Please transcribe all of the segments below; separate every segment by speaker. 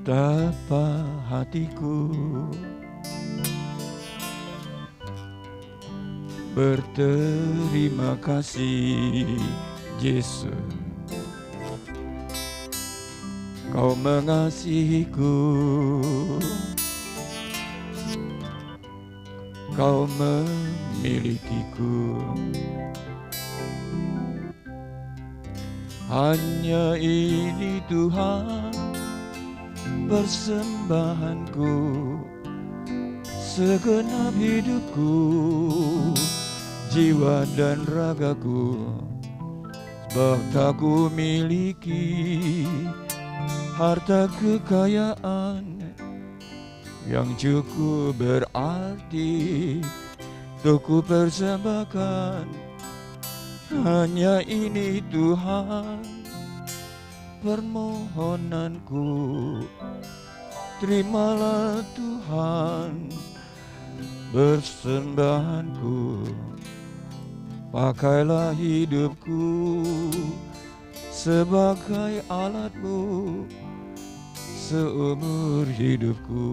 Speaker 1: Betapa hatiku berterima kasih, Yesus. Kau mengasihiku, Kau memilikiku. Hanya ini Tuhan persembahanku, segenap hidupku, jiwa dan ragaku. Sebab tak ku miliki harta kekayaan yang cukup berarti untuk ku persembahkan. Hanya ini Tuhan permohonanku. Terimalah Tuhan persembahanku. Pakailah hidupku sebagai alatmu seumur hidupku.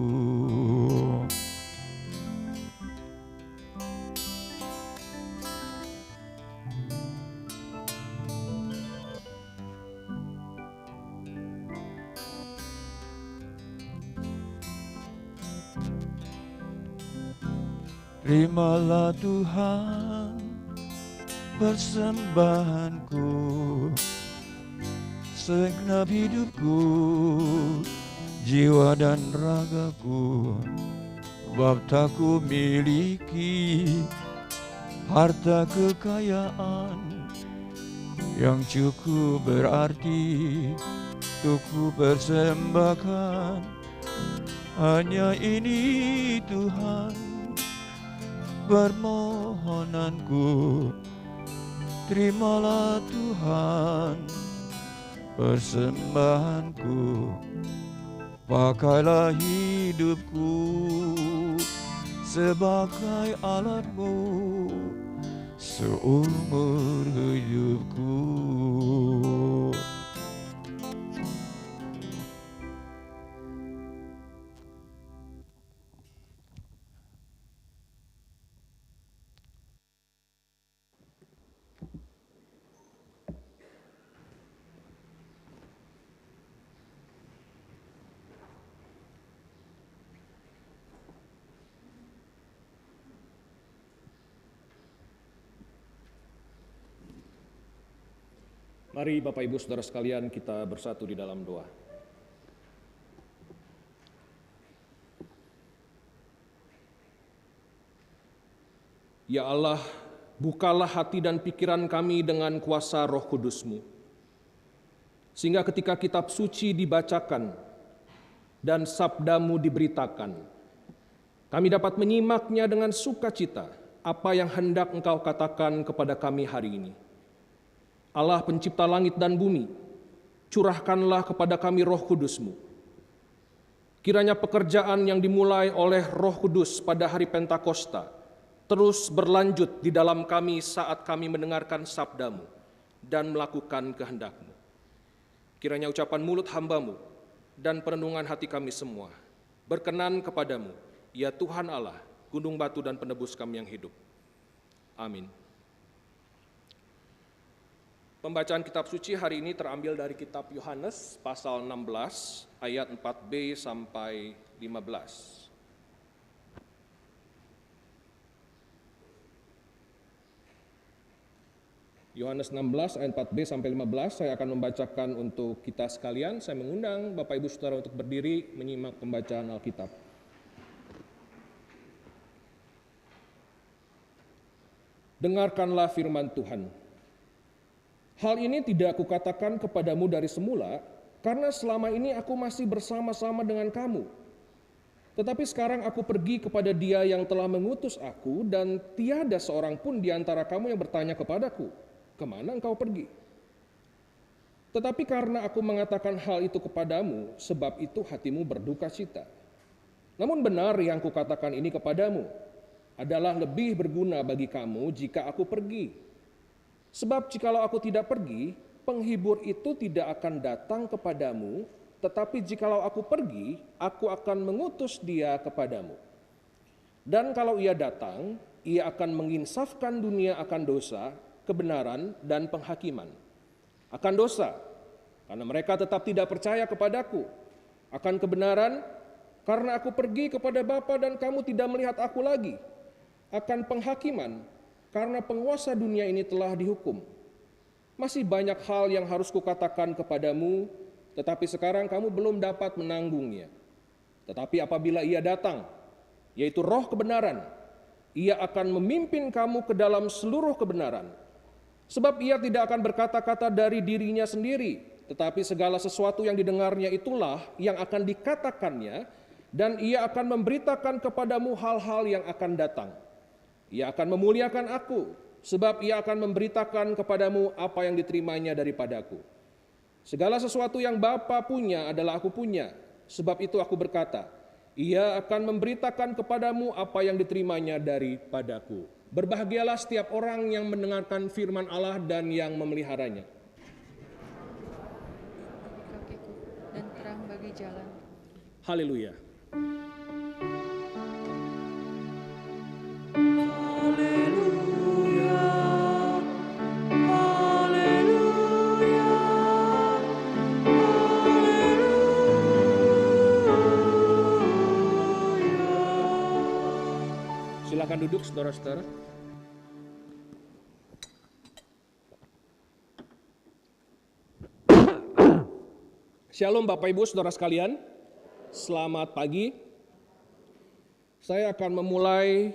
Speaker 1: Terimalah Tuhan persembahanku, segenap hidupku, jiwa dan ragaku. Sebab tak ku miliki harta kekayaan yang cukup berarti untuk ku persembahkan. Hanya ini Tuhan permohonanku. Terimalah Tuhan persembahanku. Pakailah hidupku sebagai alatmu seumur hidupku.
Speaker 2: Mari Bapak Ibu Saudara sekalian kita bersatu di dalam doa. Ya Allah, bukalah hati dan pikiran kami dengan kuasa Roh Kudus-Mu, sehingga ketika kitab suci dibacakan dan sabda-Mu diberitakan, kami dapat menyimaknya dengan sukacita apa yang hendak Engkau katakan kepada kami hari ini. Allah pencipta langit dan bumi, curahkanlah kepada kami Roh Kudus-Mu. Kiranya pekerjaan yang dimulai oleh Roh Kudus pada hari Pentakosta terus berlanjut di dalam kami saat kami mendengarkan sabda-Mu dan melakukan kehendak-Mu. Kiranya ucapan mulut hamba-Mu dan perenungan hati kami semua berkenan kepadamu, ya Tuhan Allah, gunung batu dan penebus kami yang hidup. Amin. Pembacaan kitab suci hari ini terambil dari kitab Yohanes pasal 16 ayat 4b sampai 15. Yohanes 16 ayat 4b sampai 15 saya akan membacakan untuk kita sekalian. Saya mengundang Bapak Ibu Saudara untuk berdiri menyimak pembacaan Alkitab. Dengarkanlah firman Tuhan. Hal ini tidak kukatakan kepadamu dari semula, karena selama ini aku masih bersama-sama dengan kamu. Tetapi sekarang aku pergi kepada Dia yang telah mengutus aku, dan tiada seorang pun di antara kamu yang bertanya kepadaku, kemana engkau pergi? Tetapi karena aku mengatakan hal itu kepadamu, sebab itu hatimu berduka cita. Namun benar yang kukatakan ini kepadamu, adalah lebih berguna bagi kamu jika aku pergi. Sebab jikalau aku tidak pergi, penghibur itu tidak akan datang kepadamu, Tetapi jikalau aku pergi, aku akan mengutus dia kepadamu. Dan kalau ia datang, ia akan menginsafkan dunia akan dosa, kebenaran, dan penghakiman. Akan dosa, karena mereka tetap tidak percaya kepadaku. Akan kebenaran, karena aku pergi kepada Bapa dan kamu tidak melihat aku lagi. Akan penghakiman, karena penguasa dunia ini telah dihukum. Masih banyak hal yang harus kukatakan kepadamu, tetapi sekarang kamu belum dapat menanggungnya. Tetapi apabila ia datang, yaitu Roh kebenaran, ia akan memimpin kamu ke dalam seluruh kebenaran. Sebab ia tidak akan berkata-kata dari dirinya sendiri, tetapi segala sesuatu yang didengarnya itulah yang akan dikatakannya, dan ia akan memberitakan kepadamu hal-hal yang akan datang. Ia akan memuliakan aku, sebab ia akan memberitakan kepadamu apa yang diterimanya daripadaku. Segala sesuatu yang Bapa punya adalah aku punya, sebab itu aku berkata, ia akan memberitakan kepadamu apa yang diterimanya daripadaku. Berbahagialah setiap orang yang mendengarkan firman Allah dan yang memeliharanya.
Speaker 3: Kakiku dan terang bagi jalan.
Speaker 2: Haleluya. Silakan duduk, saudara-saudara. Shalom Bapak Ibu Saudara sekalian. Selamat pagi. Saya akan memulai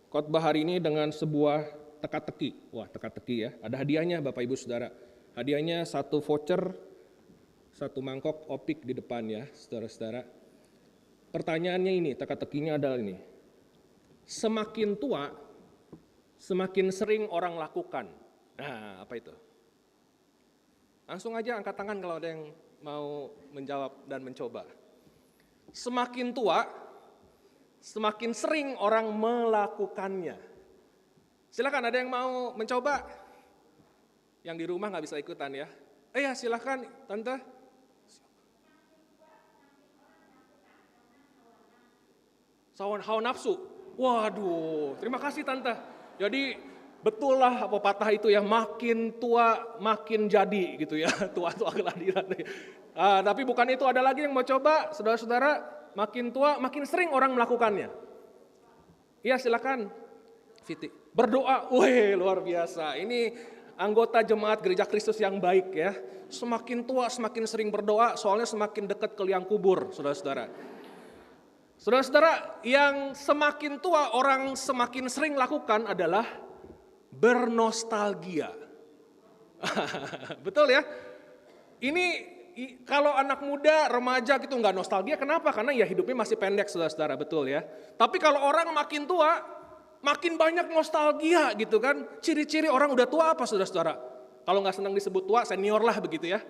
Speaker 2: khotbah hari ini dengan sebuah teka-teki. Wah, teka-teki ya. Ada hadiahnya Bapak Ibu Saudara. Hadiahnya 1 voucher, 1 mangkok opik di depan ya, saudara-saudara. Pertanyaannya ini, teka-tekinya adalah ini. Semakin tua, semakin sering orang lakukan. Nah, apa itu? Langsung aja angkat tangan kalau ada yang mau menjawab dan mencoba. Semakin tua, semakin sering orang melakukannya. Silakan, ada yang mau mencoba? Yang di rumah nggak bisa ikutan ya. Ya silakan, Tante. Hawa nafsu. Waduh, terima kasih Tante. Jadi betul lah pepatah itu ya, makin tua makin jadi gitu ya, tua-tua kelahiran. Tapi bukan itu, ada lagi yang mau coba, saudara-saudara, makin tua makin sering orang melakukannya. Iya silakan, Fiti. Berdoa, wih luar biasa. Ini anggota jemaat Gereja Kristus yang baik ya. Semakin tua semakin sering berdoa, soalnya semakin dekat ke liang kubur, saudara-saudara. Saudara-saudara, yang semakin tua orang semakin sering lakukan adalah bernostalgia. Betul ya? Ini kalau anak muda, remaja gitu nggak nostalgia, kenapa? Karena ya hidupnya masih pendek, saudara-saudara, betul ya. Tapi kalau orang makin tua, makin banyak nostalgia gitu kan. Ciri-ciri orang udah tua apa, saudara-saudara? Kalau nggak senang disebut tua, senior lah begitu ya.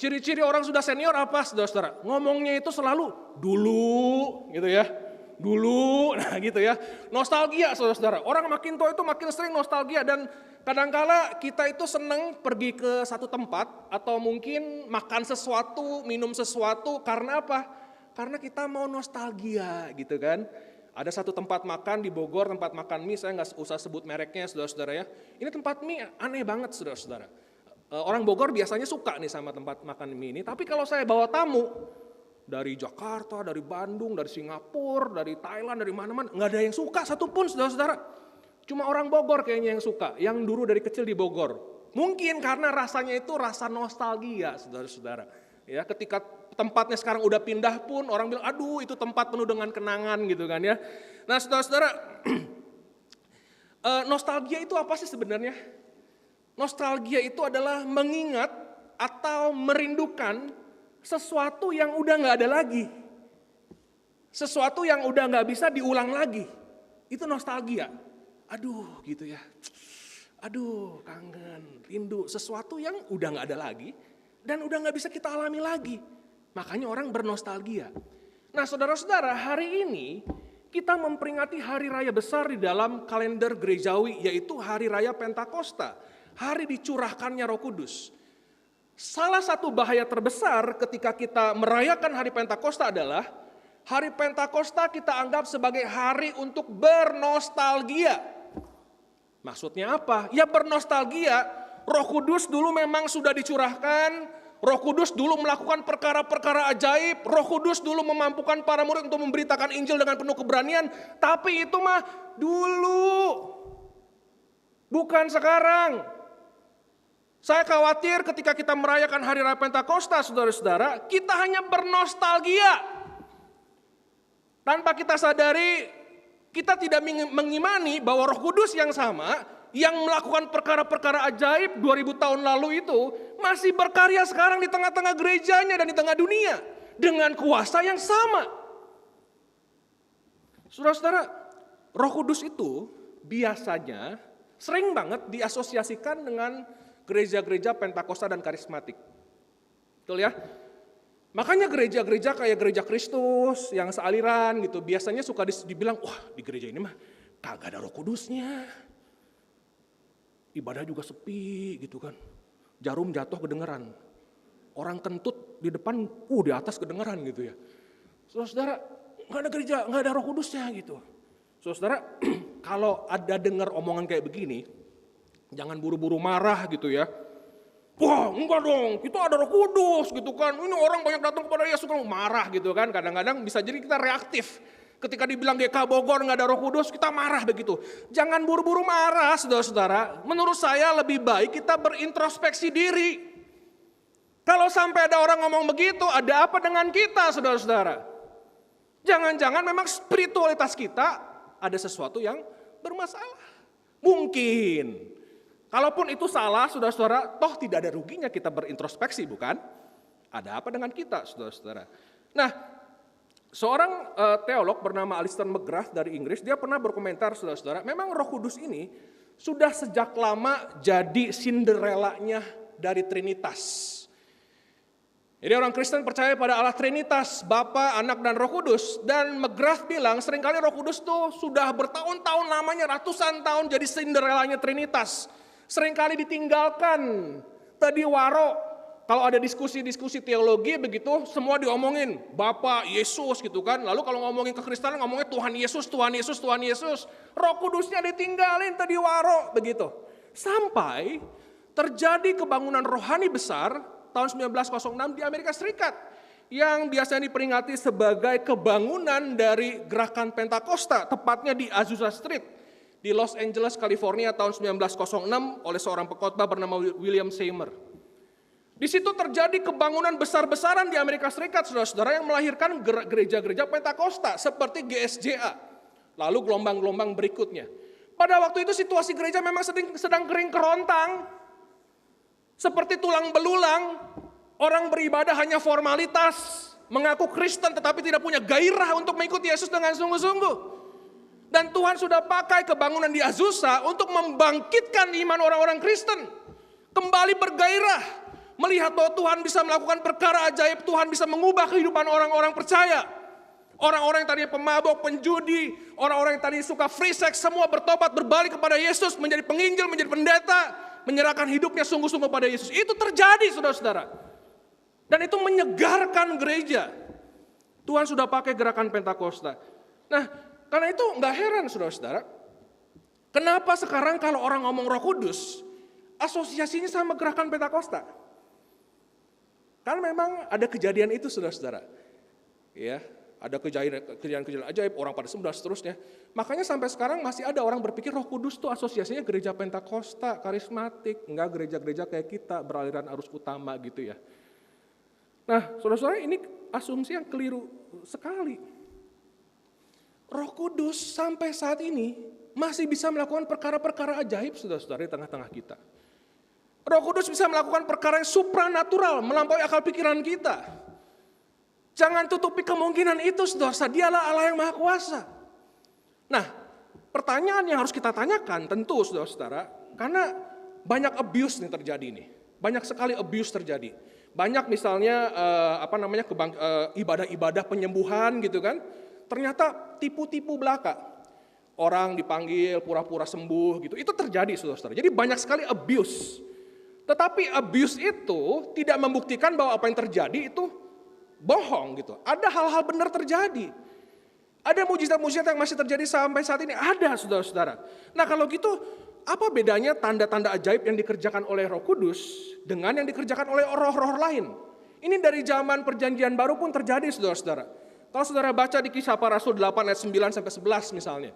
Speaker 2: Ciri-ciri orang sudah senior apa, saudara-saudara? Ngomongnya itu selalu dulu gitu ya. Dulu, nah gitu ya. Nostalgia, saudara-saudara. Orang makin tua itu makin sering nostalgia, dan kadangkala kita itu senang pergi ke satu tempat atau mungkin makan sesuatu, minum sesuatu, karena apa? Karena kita mau nostalgia gitu kan. Ada satu tempat makan di Bogor, tempat makan mie, saya nggak usah sebut mereknya saudara-saudara ya. Ini tempat mie aneh banget saudara-saudara. Orang Bogor biasanya suka nih sama tempat makan mie ini, tapi kalau saya bawa tamu dari Jakarta, dari Bandung, dari Singapura, dari Thailand, dari mana-mana, nggak ada yang suka satupun saudara-saudara. Cuma orang Bogor kayaknya yang suka, yang dulu dari kecil di Bogor. Mungkin karena rasanya itu rasa nostalgia saudara-saudara. Ya, ketika tempatnya sekarang udah pindah pun orang bilang, aduh itu tempat penuh dengan kenangan gitu kan ya. Nah saudara-saudara, nostalgia itu apa sih sebenarnya? Nostalgia itu adalah mengingat atau merindukan sesuatu yang udah gak ada lagi. Sesuatu yang udah gak bisa diulang lagi. Itu nostalgia. Aduh gitu ya. Aduh kangen, rindu. Sesuatu yang udah gak ada lagi dan udah gak bisa kita alami lagi. Makanya orang bernostalgia. Nah saudara-saudara, hari ini kita memperingati hari raya besar di dalam kalender gerejawi, yaitu hari raya Pentakosta. Hari dicurahkannya Roh Kudus. Salah satu bahaya terbesar ketika kita merayakan hari Pentakosta adalah hari Pentakosta kita anggap sebagai hari untuk bernostalgia. Maksudnya apa? Ya bernostalgia, Roh Kudus dulu memang sudah dicurahkan, Roh Kudus dulu melakukan perkara-perkara ajaib, Roh Kudus dulu memampukan para murid untuk memberitakan Injil dengan penuh keberanian, tapi itu mah dulu, bukan sekarang. Saya khawatir ketika kita merayakan hari raya Pentakosta, saudara-saudara, kita hanya bernostalgia. Tanpa kita sadari, kita tidak mengimani bahwa Roh Kudus yang sama, yang melakukan perkara-perkara ajaib 2000 tahun lalu itu, masih berkarya sekarang di tengah-tengah gerejanya dan di tengah dunia, dengan kuasa yang sama. Saudara-saudara, Roh Kudus itu biasanya sering banget diasosiasikan dengan gereja-gereja Pentakosta dan karismatik. Betul ya? Makanya gereja-gereja kayak gereja Kristus yang sealiran gitu, biasanya suka dibilang, wah di gereja ini mah kagak ada Roh Kudusnya. Ibadah juga sepi gitu kan. Jarum jatuh kedengeran. Orang kentut di depan, di atas kedengeran gitu ya. Saudara, nggak ada gereja, nggak ada Roh Kudusnya gitu. Saudara, kalau ada dengar omongan kayak begini, jangan buru-buru marah gitu ya. Wah enggak dong, kita ada Roh Kudus gitu kan. Ini orang banyak datang kepada Yesus, kan marah gitu kan. Kadang-kadang bisa jadi kita reaktif. Ketika dibilang GK Bogor nggak ada Roh Kudus, kita marah begitu. Jangan buru-buru marah, saudara-saudara. Menurut saya lebih baik kita berintrospeksi diri. Kalau sampai ada orang ngomong begitu, ada apa dengan kita, saudara-saudara? Jangan-jangan memang spiritualitas kita ada sesuatu yang bermasalah. Mungkin. Kalaupun itu salah, saudara-saudara, toh tidak ada ruginya kita berintrospeksi, bukan? Ada apa dengan kita, saudara-saudara? Nah, seorang teolog bernama Alistair McGrath dari Inggris, dia pernah berkomentar, saudara-saudara, memang Roh Kudus ini sudah sejak lama jadi Cinderella-nya dari Trinitas. Jadi orang Kristen percaya pada Allah Trinitas, Bapa, Anak, dan Roh Kudus. Dan McGrath bilang seringkali Roh Kudus tuh sudah bertahun-tahun lamanya, ratusan tahun jadi Cinderella-nya Trinitas. Seringkali ditinggalkan. Tadi waro, kalau ada diskusi-diskusi teologi begitu, semua diomongin Bapa, Yesus gitu kan. Lalu kalau ngomongin kekristenan ngomongnya Tuhan Yesus, Tuhan Yesus, Tuhan Yesus. Roh Kudusnya ditinggalin tadi waro begitu. Sampai terjadi kebangunan rohani besar tahun 1906 di Amerika Serikat. Yang biasanya diperingati sebagai kebangunan dari gerakan Pentakosta, tepatnya di Azusa Street di Los Angeles, California tahun 1906 oleh seorang pengkhotbah bernama William Seymour. Di situ terjadi kebangunan besar-besaran di Amerika Serikat, saudara-saudara, yang melahirkan gereja-gereja Pentakosta seperti GSJA. Lalu gelombang-gelombang berikutnya. Pada waktu itu situasi gereja memang sedang kering kerontang. Seperti tulang belulang, orang beribadah hanya formalitas, mengaku Kristen tetapi tidak punya gairah untuk mengikuti Yesus dengan sungguh-sungguh. Dan Tuhan sudah pakai kebangunan di Azusa untuk membangkitkan iman orang-orang Kristen. Kembali bergairah, melihat bahwa Tuhan bisa melakukan perkara ajaib, Tuhan bisa mengubah kehidupan orang-orang percaya. Orang-orang yang tadinya pemabok, penjudi, orang-orang yang tadinya suka free sex, semua bertobat, berbalik kepada Yesus, menjadi penginjil, menjadi pendeta, menyerahkan hidupnya sungguh-sungguh pada Yesus. Itu terjadi, saudara-saudara. Dan itu menyegarkan gereja. Tuhan sudah pakai gerakan Pentakosta. Nah, karena itu nggak heran, saudara-saudara, kenapa sekarang kalau orang ngomong Roh Kudus, asosiasinya sama gerakan Pentakosta. Karena memang ada kejadian itu, saudara-saudara. Ya, ada kejadian ajaib, orang pada sembuh dan seterusnya. Makanya sampai sekarang masih ada orang berpikir Roh Kudus tuh asosiasinya gereja Pentakosta, karismatik, enggak gereja-gereja kayak kita beraliran arus utama gitu ya. Nah, saudara-saudara, ini asumsi yang keliru sekali. Roh Kudus sampai saat ini masih bisa melakukan perkara-perkara ajaib, saudara-saudara, di tengah-tengah kita. Roh Kudus bisa melakukan perkara yang supranatural, melampaui akal pikiran kita. Jangan tutupi kemungkinan itu, saudara. Dialah Allah yang Maha Kuasa. Nah, pertanyaan yang harus kita tanyakan tentu, saudara-saudara, karena banyak abuse yang terjadi nih. Banyak sekali abuse terjadi. Banyak misalnya ibadah-ibadah penyembuhan gitu kan. Ternyata tipu-tipu belaka. Orang dipanggil pura-pura sembuh gitu. Itu terjadi, saudara-saudara. Jadi banyak sekali abuse. Tetapi abuse itu tidak membuktikan bahwa apa yang terjadi itu bohong gitu. Ada hal-hal benar terjadi. Ada mujizat-mujizat yang masih terjadi sampai saat ini. Ada, saudara-saudara. Nah kalau gitu, apa bedanya tanda-tanda ajaib yang dikerjakan oleh Roh Kudus dengan yang dikerjakan oleh roh-roh lain? Ini dari zaman perjanjian baru pun terjadi, saudara-saudara. Kalau saudara baca di Kisah Para Rasul 8 ayat 9 sampai 11 misalnya.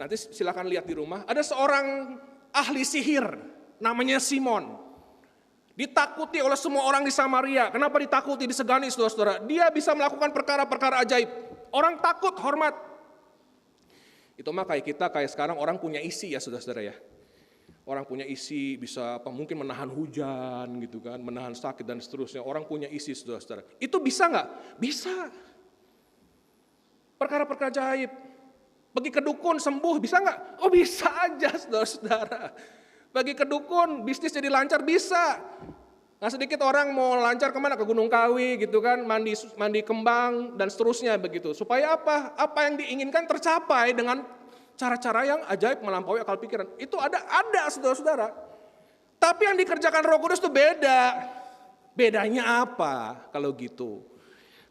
Speaker 2: Nanti silakan lihat di rumah. Ada seorang ahli sihir namanya Simon. Ditakuti oleh semua orang di Samaria. Kenapa ditakuti, disegani, saudara-saudara? Dia bisa melakukan perkara-perkara ajaib. Orang takut, hormat. Itu mah kayak kita, kayak sekarang orang punya isi ya, saudara-saudara ya. Orang punya isi, bisa mungkin menahan hujan gitu kan, menahan sakit dan seterusnya. Orang punya isi, saudara-saudara. Itu bisa nggak? Bisa. Perkara-perkara ajaib. Pergi ke dukun sembuh, bisa nggak? Oh bisa aja, saudara-saudara. Bagi ke dukun, bisnis jadi lancar, bisa. Nah sedikit orang mau lancar kemana? Ke Gunung Kawi gitu kan, mandi kembang dan seterusnya begitu. Supaya apa? Apa yang diinginkan tercapai dengan cara-cara yang ajaib melampaui akal pikiran. Itu ada saudara-saudara. Tapi yang dikerjakan Roh Kudus itu beda. Bedanya apa kalau gitu?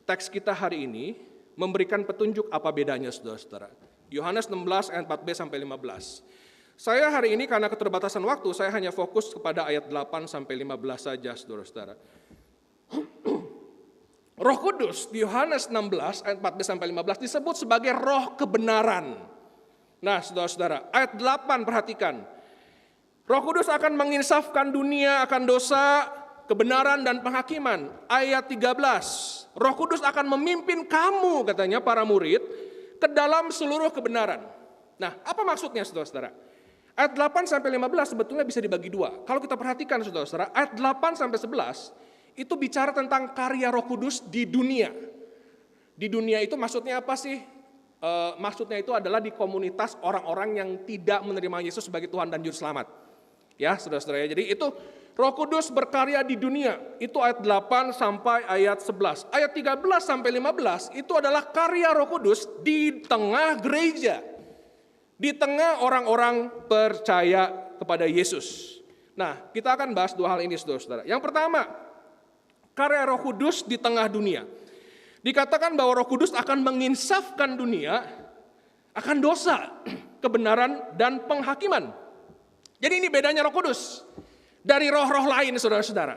Speaker 2: Teks kita hari ini memberikan petunjuk apa bedanya, saudara-saudara. Yohanes 16 ayat 4b sampai 15. Saya hari ini karena keterbatasan waktu, saya hanya fokus kepada ayat 8 sampai 15 saja, saudara-saudara. Roh Kudus di Yohanes 16 ayat 4b sampai 15 disebut sebagai roh kebenaran. Nah, saudara-saudara, ayat 8 perhatikan. Roh Kudus akan menginsafkan dunia akan dosa, kebenaran dan penghakiman. Ayat 13. Roh Kudus akan memimpin kamu, katanya para murid, ke dalam seluruh kebenaran. Nah, apa maksudnya, saudara-saudara? Ayat 8 sampai 15 sebetulnya bisa dibagi dua. Kalau kita perhatikan, saudara-saudara, ayat 8 sampai 11 itu bicara tentang karya Roh Kudus di dunia. Di dunia itu maksudnya apa sih? Maksudnya itu adalah di komunitas orang-orang yang tidak menerima Yesus sebagai Tuhan dan Juru Selamat. Ya, saudara-saudara. Jadi itu Roh Kudus berkarya di dunia. Itu ayat 8 sampai ayat 11. Ayat 13 sampai 15 itu adalah karya Roh Kudus di tengah gereja. Di tengah orang-orang percaya kepada Yesus. Nah, kita akan bahas dua hal ini, saudara-saudara. Yang pertama, karya Roh Kudus di tengah dunia. Dikatakan bahwa Roh Kudus akan menginsafkan dunia akan dosa, kebenaran, dan penghakiman. Jadi ini bedanya Roh Kudus dari roh-roh lain, saudara-saudara.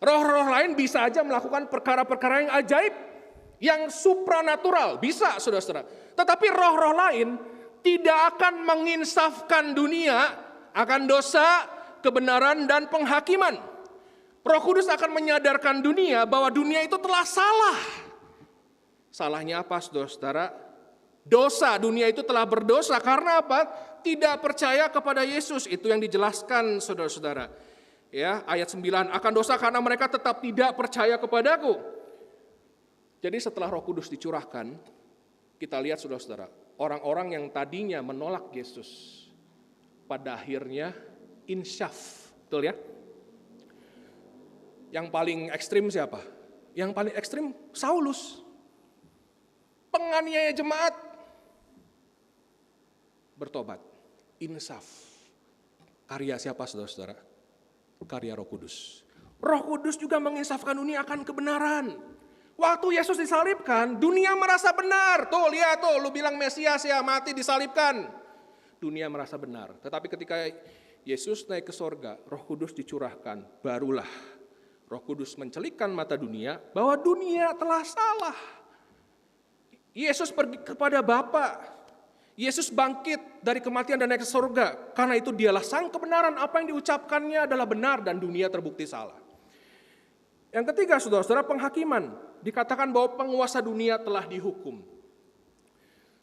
Speaker 2: Roh-roh lain bisa aja melakukan perkara-perkara yang ajaib, yang supranatural, bisa, saudara-saudara. Tetapi roh-roh lain tidak akan menginsafkan dunia akan dosa, kebenaran, dan penghakiman. Roh Kudus akan menyadarkan dunia bahwa dunia itu telah salah. Salahnya apa, saudara-saudara? Dosa, dunia itu telah berdosa karena apa? Tidak percaya kepada Yesus. Itu yang dijelaskan, saudara-saudara. Ya, ayat 9, akan dosa karena mereka tetap tidak percaya kepadaku. Jadi setelah Roh Kudus dicurahkan, kita lihat, saudara-saudara, orang-orang yang tadinya menolak Yesus pada akhirnya insyaf. Betul ya? Yang paling ekstrim siapa? Yang paling ekstrim Saulus. Penganiaya jemaat bertobat. Insaf. Karya siapa, saudara-saudara? Karya Roh Kudus. Roh Kudus juga menginsafkan dunia akan kebenaran. Waktu Yesus disalibkan, dunia merasa benar. Tuh, lihat tuh, lu bilang Mesias ya, mati disalibkan. Dunia merasa benar. Tetapi ketika Yesus naik ke sorga, Roh Kudus dicurahkan, barulah Roh Kudus mencelikkan mata dunia bahwa dunia telah salah. Yesus pergi kepada Bapa. Yesus bangkit dari kematian dan naik ke sorga. Karena itu dialah sang kebenaran, apa yang diucapkannya adalah benar dan dunia terbukti salah. Yang ketiga, saudara-saudara, penghakiman. Dikatakan bahwa penguasa dunia telah dihukum.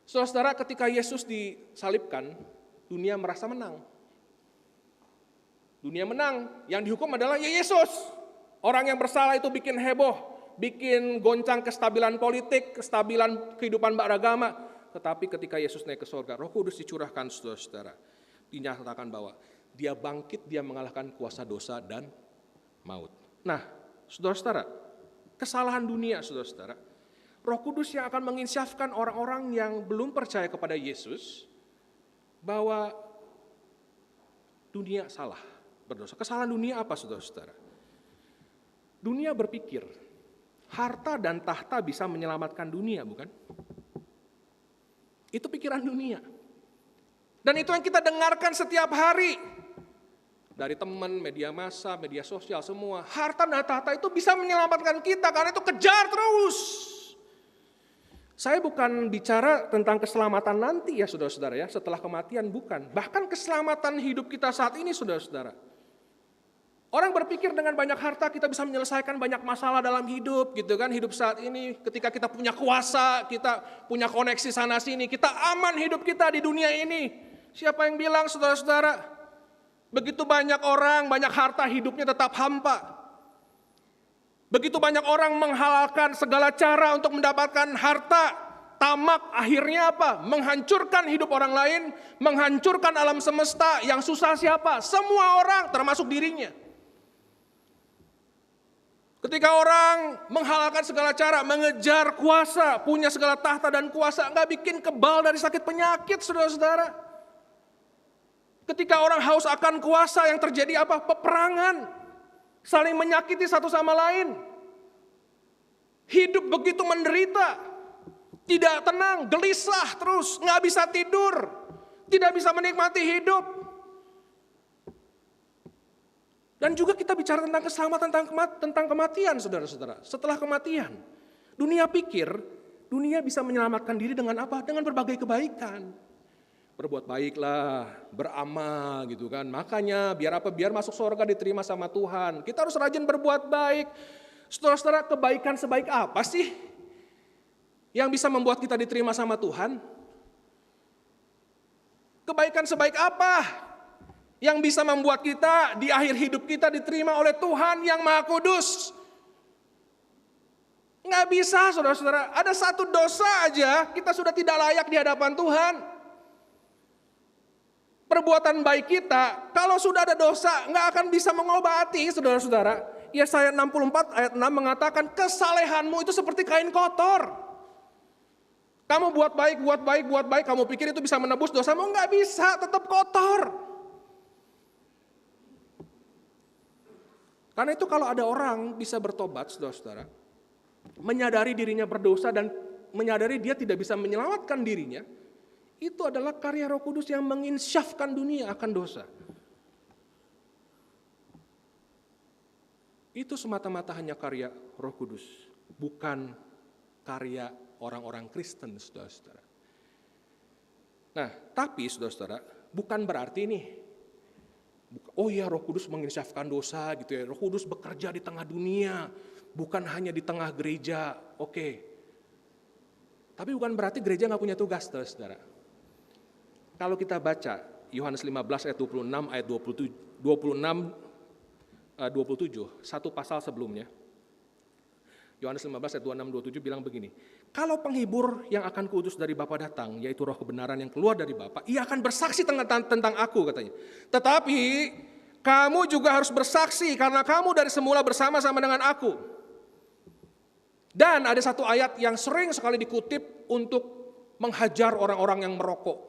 Speaker 2: Saudara-saudara, ketika Yesus disalibkan, dunia merasa menang. Dunia menang, yang dihukum adalah Yesus. Orang yang bersalah itu bikin heboh, bikin goncang kestabilan politik, kestabilan kehidupan beragama. Tetapi ketika Yesus naik ke surga, Roh Kudus dicurahkan, saudara-saudara. Dinyatakan bahwa dia bangkit, dia mengalahkan kuasa dosa dan maut. Nah, saudara-saudara, kesalahan dunia, saudara-saudara, Roh Kudus yang akan menginsafkan orang-orang yang belum percaya kepada Yesus bahwa dunia salah, berdosa. Kesalahan dunia apa, saudara-saudara? Dunia berpikir, harta dan tahta bisa menyelamatkan dunia, bukan? Itu pikiran dunia. Dan itu yang kita dengarkan setiap hari. Dari teman, media massa, media sosial, semua. Harta dan tahta itu bisa menyelamatkan kita, karena itu kejar terus. Saya bukan bicara tentang keselamatan nanti ya saudara-saudara ya, setelah kematian, bukan. Bahkan keselamatan hidup kita saat ini saudara-saudara. Orang berpikir dengan banyak harta kita bisa menyelesaikan banyak masalah dalam hidup gitu kan. Hidup saat ini ketika kita punya kuasa, kita punya koneksi sana sini, kita aman hidup kita di dunia ini. Siapa yang bilang saudara-saudara? Begitu banyak orang, banyak harta hidupnya tetap hampa. Begitu banyak orang menghalalkan segala cara untuk mendapatkan harta. Tamak akhirnya apa? Menghancurkan hidup orang lain, menghancurkan alam semesta. Yang susah siapa? Semua orang termasuk dirinya. Ketika orang menghalalkan segala cara, mengejar kuasa, punya segala tahta dan kuasa, nggak bikin kebal dari sakit penyakit, saudara-saudara. Ketika orang haus akan kuasa, yang terjadi apa? Peperangan, saling menyakiti satu sama lain. Hidup begitu menderita, tidak tenang, gelisah terus, nggak bisa tidur, tidak bisa menikmati hidup. Dan juga kita bicara tentang keselamatan, tentang kematian, saudara-saudara. Setelah kematian, dunia pikir dunia bisa menyelamatkan diri dengan apa? Dengan berbagai kebaikan. Berbuat baiklah, beramal gitu kan. Makanya biar apa? Biar masuk surga diterima sama Tuhan. Kita harus rajin berbuat baik. Saudara-saudara, kebaikan sebaik apa sih yang bisa membuat kita diterima sama Tuhan? Kebaikan sebaik apa yang bisa membuat kita di akhir hidup kita diterima oleh Tuhan yang Maha Kudus? Nggak bisa, saudara-saudara. Ada satu dosa aja kita sudah tidak layak di hadapan Tuhan. Perbuatan baik kita, kalau sudah ada dosa, nggak akan bisa mengobati, saudara-saudara. Yesaya 64 ayat 6 mengatakan, kesalehanmu itu seperti kain kotor. Kamu buat baik, kamu pikir itu bisa menebus dosamu? Nggak bisa, tetap kotor. Karena itu kalau ada orang bisa bertobat, saudara-saudara, menyadari dirinya berdosa dan menyadari dia tidak bisa menyelamatkan dirinya, itu adalah karya Roh Kudus yang menginsyafkan dunia akan dosa. Itu semata-mata hanya karya Roh Kudus, bukan karya orang-orang Kristen, saudara-saudara. Nah, tapi saudara-saudara, bukan berarti nih, oh ya Roh Kudus menginsyafkan dosa gitu ya. Roh Kudus bekerja di tengah dunia, bukan hanya di tengah gereja. Oke. Tapi bukan berarti gereja nggak punya tugas, saudara. Kalau kita baca Yohanes 15 ayat 26, ayat 27, satu pasal sebelumnya. Yohanes 15 ayat 26, 27 bilang begini. Kalau penghibur yang akan kuutus dari Bapa datang, yaitu roh kebenaran yang keluar dari Bapa, ia akan bersaksi tentang aku, katanya. Tetapi kamu juga harus bersaksi karena kamu dari semula bersama-sama dengan aku. Dan ada satu ayat yang sering sekali dikutip untuk menghajar orang-orang yang merokok.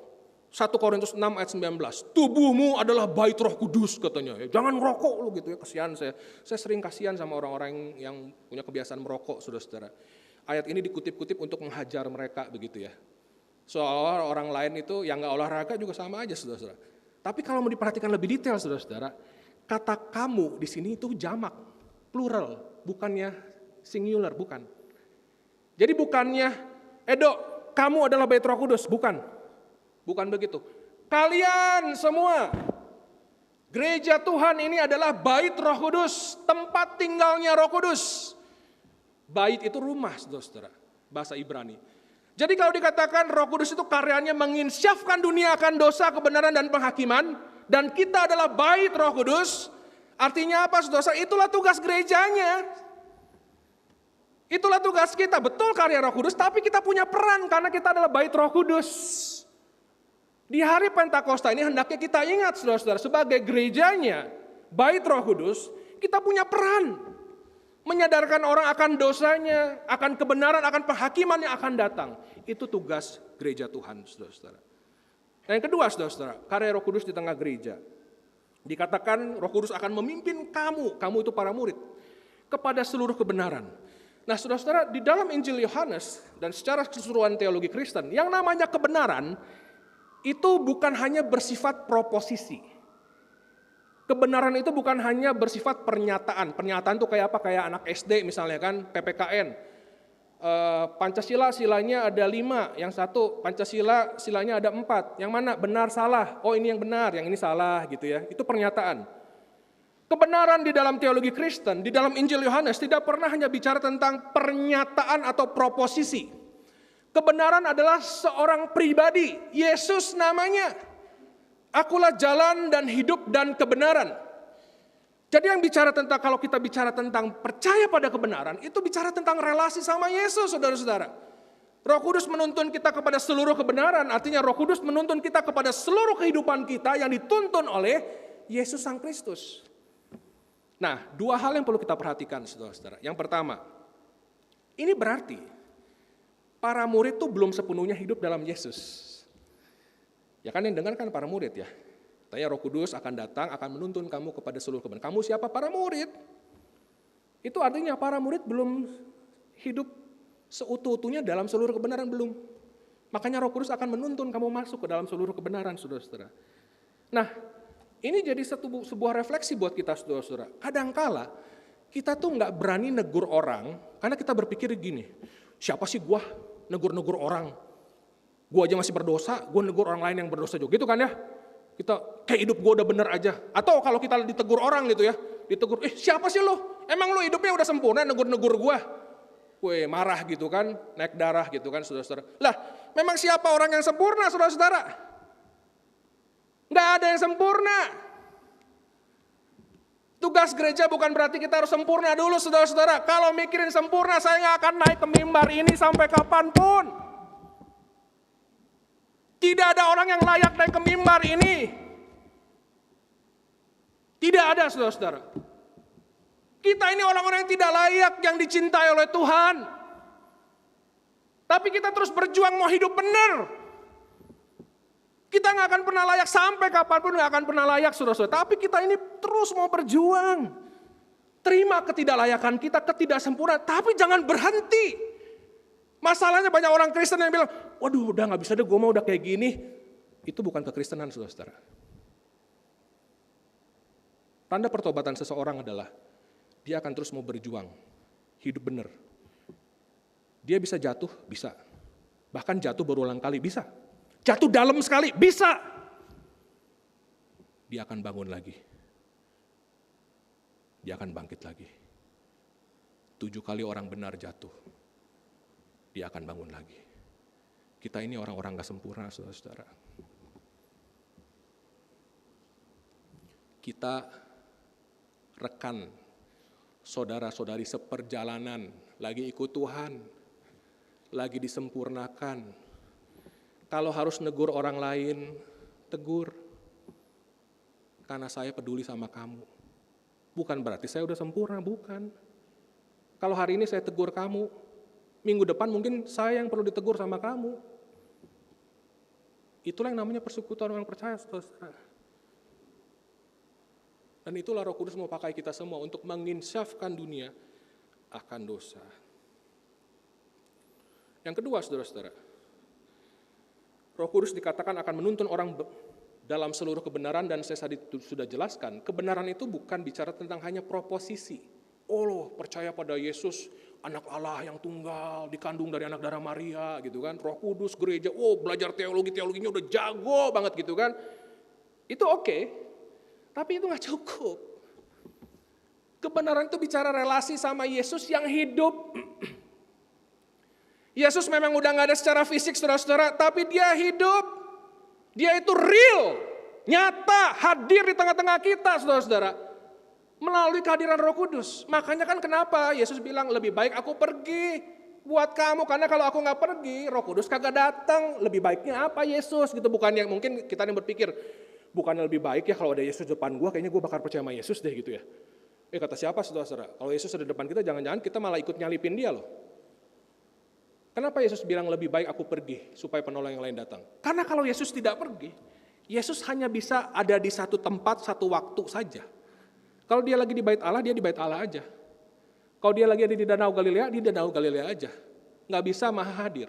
Speaker 2: 1 Korintus 6 ayat 19. Tubuhmu adalah bait Roh Kudus, katanya. Jangan merokok lu gitu ya, kasihan saya. Saya sering kasihan sama orang-orang yang punya kebiasaan merokok, saudara-saudara. Ayat ini dikutip-kutip untuk menghajar mereka begitu ya. Soal orang lain itu yang nggak olahraga juga sama aja, saudara-saudara. Tapi kalau mau diperhatikan lebih detail, saudara-saudara, kata kamu di sini itu jamak, plural, bukannya singular, bukan. Jadi bukannya, Edo, kamu adalah bait Roh Kudus, bukan. Bukan begitu. Kalian semua, gereja Tuhan ini adalah bait Roh Kudus, tempat tinggalnya Roh Kudus. Bait itu rumah, saudara-saudara, bahasa Ibrani. Jadi kalau dikatakan Roh Kudus itu karyanya menginsyafkan dunia akan dosa, kebenaran, dan penghakiman, dan kita adalah bait Roh Kudus, artinya apa, saudara? Itulah tugas gerejanya. Itulah tugas kita, betul karya Roh Kudus, tapi kita punya peran karena kita adalah bait Roh Kudus. Di hari Pentakosta ini hendaknya kita ingat, saudara-saudara, sebagai gerejanya, bait Roh Kudus, kita punya peran. Menyadarkan orang akan dosanya, akan kebenaran, akan penghakiman yang akan datang. Itu tugas gereja Tuhan, saudara-saudara. Dan yang kedua, saudara-saudara, karya Roh Kudus di tengah gereja. Dikatakan Roh Kudus akan memimpin kamu itu para murid, kepada seluruh kebenaran. Nah, saudara-saudara, di dalam Injil Yohanes dan secara keseluruhan teologi Kristen, yang namanya kebenaran itu bukan hanya bersifat proposisi. Kebenaran itu bukan hanya bersifat pernyataan. Pernyataan itu kayak apa? Kayak anak SD misalnya kan, PPKN. Pancasila silanya ada 5, yang satu Pancasila silanya ada 4. Yang mana benar salah? Oh ini yang benar, yang ini salah gitu ya. Itu pernyataan. Kebenaran di dalam teologi Kristen, di dalam Injil Yohanes tidak pernah hanya bicara tentang pernyataan atau proposisi. Kebenaran adalah seorang pribadi, Yesus namanya. Akulah jalan dan hidup dan kebenaran. Jadi yang bicara tentang, kalau kita bicara tentang percaya pada kebenaran, itu bicara tentang relasi sama Yesus, saudara-saudara. Roh Kudus menuntun kita kepada seluruh kebenaran, artinya Roh Kudus menuntun kita kepada seluruh kehidupan kita yang dituntun oleh Yesus Sang Kristus. Nah, 2 hal yang perlu kita perhatikan, saudara-saudara. Yang pertama, ini berarti para murid itu belum sepenuhnya hidup dalam Yesus. Ya kan yang dengar kan para murid ya. Tanya Roh Kudus akan datang, akan menuntun kamu kepada seluruh kebenaran. Kamu siapa? Para murid. Itu artinya para murid belum hidup seutuh-utuhnya dalam seluruh kebenaran, belum. Makanya Roh Kudus akan menuntun kamu masuk ke dalam seluruh kebenaran, saudara-saudara. Nah, ini jadi sebuah refleksi buat kita, saudara-saudara. Kadangkala kita tuh nggak berani negur orang, karena kita berpikir gini, siapa sih gua negur-negur orang? Gua aja masih berdosa, gua negur orang lain yang berdosa juga, gitu kan ya? Kita kayak hidup gue udah bener aja. Atau kalau kita ditegur orang gitu ya, ditegur, siapa sih lo? Emang lo hidupnya udah sempurna negur-negur gue? Weh marah gitu kan, naik darah gitu kan saudara-saudara. Lah memang siapa orang yang sempurna saudara-saudara? Nggak ada yang sempurna. Tugas gereja bukan berarti kita harus sempurna dulu saudara-saudara. Kalau mikirin sempurna saya nggak akan naik ke mimbar ini sampai kapanpun. Tidak ada orang yang layak naik ke mimbar ini. Tidak ada, saudara-saudara. Kita ini orang-orang yang tidak layak, yang dicintai oleh Tuhan. Tapi kita terus berjuang mau hidup benar. Kita nggak akan pernah layak, sampai kapanpun nggak akan pernah layak, saudara-saudara. Tapi kita ini terus mau berjuang. Terima ketidaklayakan kita, ketidaksempurnaan, tapi jangan berhenti. Masalahnya banyak orang Kristen yang bilang, waduh udah gak bisa deh, gue mau udah kayak gini. Itu bukan kekristenan saudara-saudara. Tanda pertobatan seseorang adalah, dia akan terus mau berjuang, hidup benar. Dia bisa jatuh, bisa. Bahkan jatuh berulang kali, bisa. Jatuh dalam sekali, bisa. Dia akan bangun lagi. Dia akan bangkit lagi. 7 kali orang benar jatuh. Dia akan bangun lagi. Kita ini orang-orang gak sempurna, saudara-saudara. Kita rekan, saudara-saudari seperjalanan, lagi ikut Tuhan, lagi disempurnakan. Kalau harus negur orang lain, tegur. Karena saya peduli sama kamu. Bukan berarti saya udah sempurna, bukan. Kalau hari ini saya tegur kamu, minggu depan mungkin saya yang perlu ditegur sama kamu. Itulah yang namanya persekutuan orang percaya, saudara. Dan itulah Roh Kudus mau pakai kita semua untuk menginsafkan dunia akan dosa. Yang kedua, saudara-saudara, Roh Kudus dikatakan akan menuntun orang dalam seluruh kebenaran, dan saya tadi sudah jelaskan, kebenaran itu bukan bicara tentang hanya proposisi. Oh loh, percaya pada Yesus, anak Allah yang tunggal, dikandung dari anak darah Maria gitu kan, Roh Kudus, gereja, belajar teologinya udah jago banget gitu kan. Itu oke, tapi itu gak cukup. Kebenaran itu bicara relasi sama Yesus yang hidup. Yesus memang udah gak ada secara fisik saudara-saudara, tapi dia hidup. Dia itu real, nyata, hadir di tengah-tengah kita saudara-saudara. Melalui kehadiran Roh Kudus. Makanya kan kenapa Yesus bilang lebih baik aku pergi buat kamu. Karena kalau aku gak pergi, Roh Kudus kagak datang. Lebih baiknya apa Yesus gitu. Bukan yang mungkin kita yang berpikir, bukannya lebih baik ya kalau ada Yesus depan gue, kayaknya gue bakal percaya sama Yesus deh gitu ya. Kata siapa saudara-saudara? Kalau Yesus ada depan kita, jangan-jangan kita malah ikut nyalipin dia loh. Kenapa Yesus bilang lebih baik aku pergi supaya penolong yang lain datang? Karena kalau Yesus tidak pergi, Yesus hanya bisa ada di satu tempat, satu waktu saja. Kalau dia lagi di Bait Allah, dia di Bait Allah aja. Kalau dia lagi ada di Danau Galilea, di Danau Galilea aja. Nggak bisa maha hadir.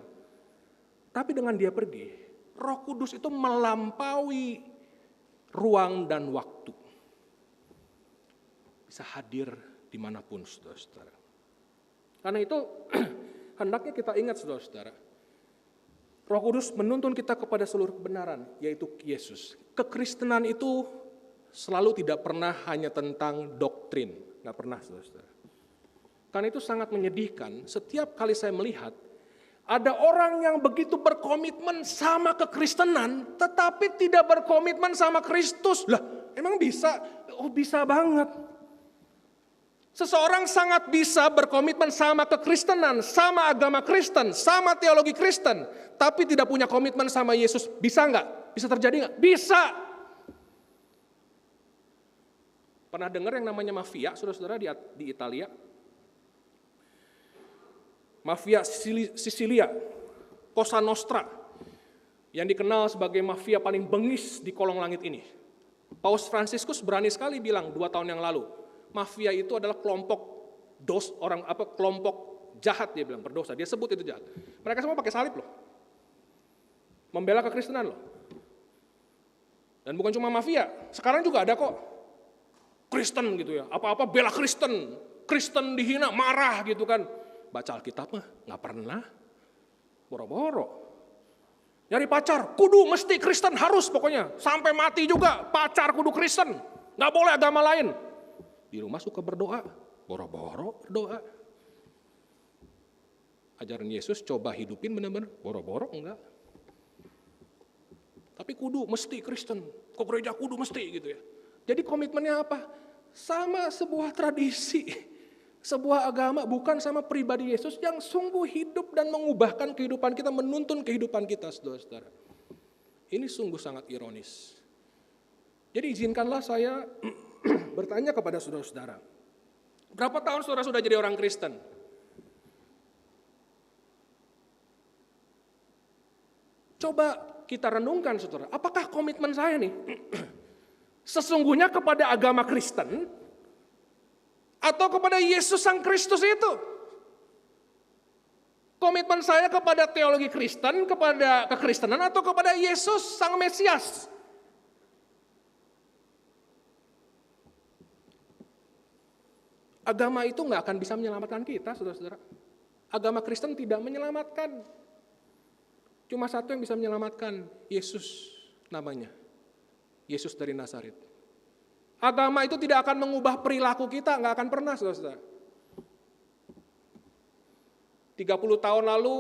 Speaker 2: Tapi dengan dia pergi, Roh Kudus itu melampaui ruang dan waktu. Bisa hadir dimanapun, saudara-saudara. Karena itu, hendaknya kita ingat, saudara-saudara, Roh Kudus menuntun kita kepada seluruh kebenaran, yaitu Yesus. Kekristenan itu selalu tidak pernah hanya tentang doktrin, nggak pernah, saudara-saudara. Karena itu sangat menyedihkan, setiap kali saya melihat, ada orang yang begitu berkomitmen sama kekristenan, tetapi tidak berkomitmen sama Kristus. Lah, emang bisa? Oh, bisa banget. Seseorang sangat bisa berkomitmen sama kekristenan, sama agama Kristen, sama teologi Kristen, tapi tidak punya komitmen sama Yesus. Bisa nggak? Bisa terjadi nggak? Bisa. Pernah dengar yang namanya mafia, saudara-saudara, di Italia? Mafia Sisilia, Cosa Nostra, yang dikenal sebagai mafia paling bengis di kolong langit ini. Paus Fransiskus berani sekali bilang 2 tahun yang lalu, mafia itu adalah kelompok kelompok jahat, dia bilang, berdosa. Dia sebut itu jahat. Mereka semua pakai salib loh. Membela kekristenan loh. Dan bukan cuma mafia, sekarang juga ada kok Kristen gitu ya. Apa-apa bela Kristen. Kristen dihina, marah gitu kan. Baca Alkitab mah nggak pernah. Boro-boro. Nyari pacar, kudu mesti Kristen, harus pokoknya. Sampai mati juga, pacar kudu Kristen. Nggak boleh agama lain. Di rumah suka berdoa, boro-boro berdoa. Ajaran Yesus coba hidupin benar-benar, boro-boro enggak. Tapi kudu mesti Kristen, kok gereja kudu mesti gitu ya. Jadi komitmennya apa? Sama sebuah tradisi. Sebuah agama, bukan sama pribadi Yesus yang sungguh hidup dan mengubahkan kehidupan kita, menuntun kehidupan kita, saudara-saudara. Ini sungguh sangat ironis. Jadi izinkanlah saya bertanya kepada saudara-saudara. Berapa tahun saudara sudah jadi orang Kristen? Coba kita renungkan, saudara. Apakah komitmen saya nih sesungguhnya kepada agama Kristen atau kepada Yesus Sang Kristus itu? Komitmen saya kepada teologi Kristen, kepada kekristenan, atau kepada Yesus Sang Mesias? Agama itu nggak akan bisa menyelamatkan kita, saudara-saudara. Agama Kristen tidak menyelamatkan. Cuma satu yang bisa menyelamatkan, Yesus namanya. Yesus dari Nazaret. Agama itu tidak akan mengubah perilaku kita, nggak akan pernah, saudara-saudara. 30 tahun lalu,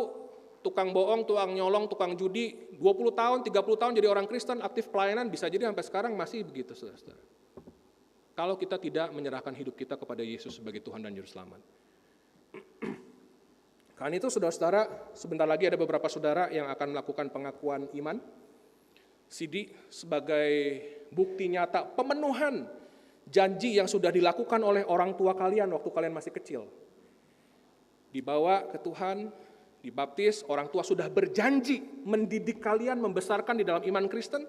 Speaker 2: tukang bohong, tukang nyolong, tukang judi, 20 tahun, 30 tahun jadi orang Kristen, aktif pelayanan, bisa jadi sampai sekarang masih begitu, saudara-saudara. Kalau kita tidak menyerahkan hidup kita kepada Yesus sebagai Tuhan dan Juru Selamat. Karena itu, saudara-saudara, sebentar lagi ada beberapa saudara yang akan melakukan pengakuan iman, Sidi, sebagai bukti nyata pemenuhan janji yang sudah dilakukan oleh orang tua kalian waktu kalian masih kecil. Dibawa ke Tuhan, dibaptis, orang tua sudah berjanji mendidik kalian, membesarkan di dalam iman Kristen.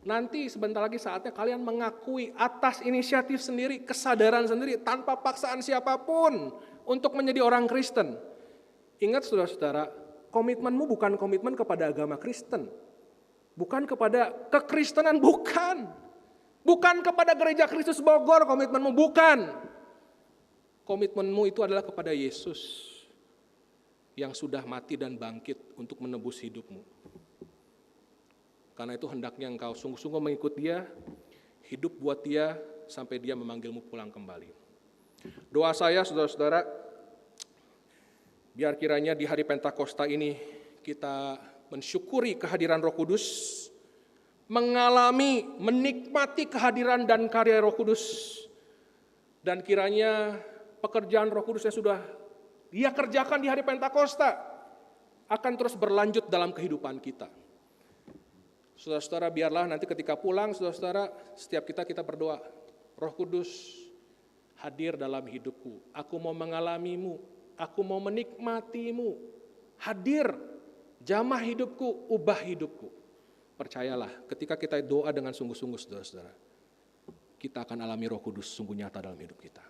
Speaker 2: Nanti sebentar lagi saatnya kalian mengakui atas inisiatif sendiri, kesadaran sendiri, tanpa paksaan siapapun untuk menjadi orang Kristen. Ingat, saudara-saudara, komitmenmu bukan komitmen kepada agama Kristen. Bukan kepada kekristenan, bukan. Bukan kepada gereja Kristus Bogor komitmenmu, bukan. Komitmenmu itu adalah kepada Yesus yang sudah mati dan bangkit untuk menebus hidupmu. Karena itu hendaknya engkau sungguh-sungguh mengikut Dia, hidup buat Dia sampai Dia memanggilmu pulang kembali. Doa saya, saudara-saudara, biar kiranya di hari Pentakosta ini kita mensyukuri kehadiran Roh Kudus, mengalami, menikmati kehadiran dan karya Roh Kudus, dan kiranya pekerjaan Roh Kudus yang sudah Dia kerjakan di hari Pentakosta akan terus berlanjut dalam kehidupan kita. Saudara-saudara, biarlah nanti ketika pulang, saudara-saudara, setiap kita berdoa, Roh Kudus hadir dalam hidupku, aku mau mengalamimu, aku mau menikmatimu, hadir, jamah hidupku, ubah hidupku. percayalah, ketika kita doa dengan sungguh-sungguh, saudara-saudara, kita akan alami Roh Kudus sungguh nyata dalam hidup kita.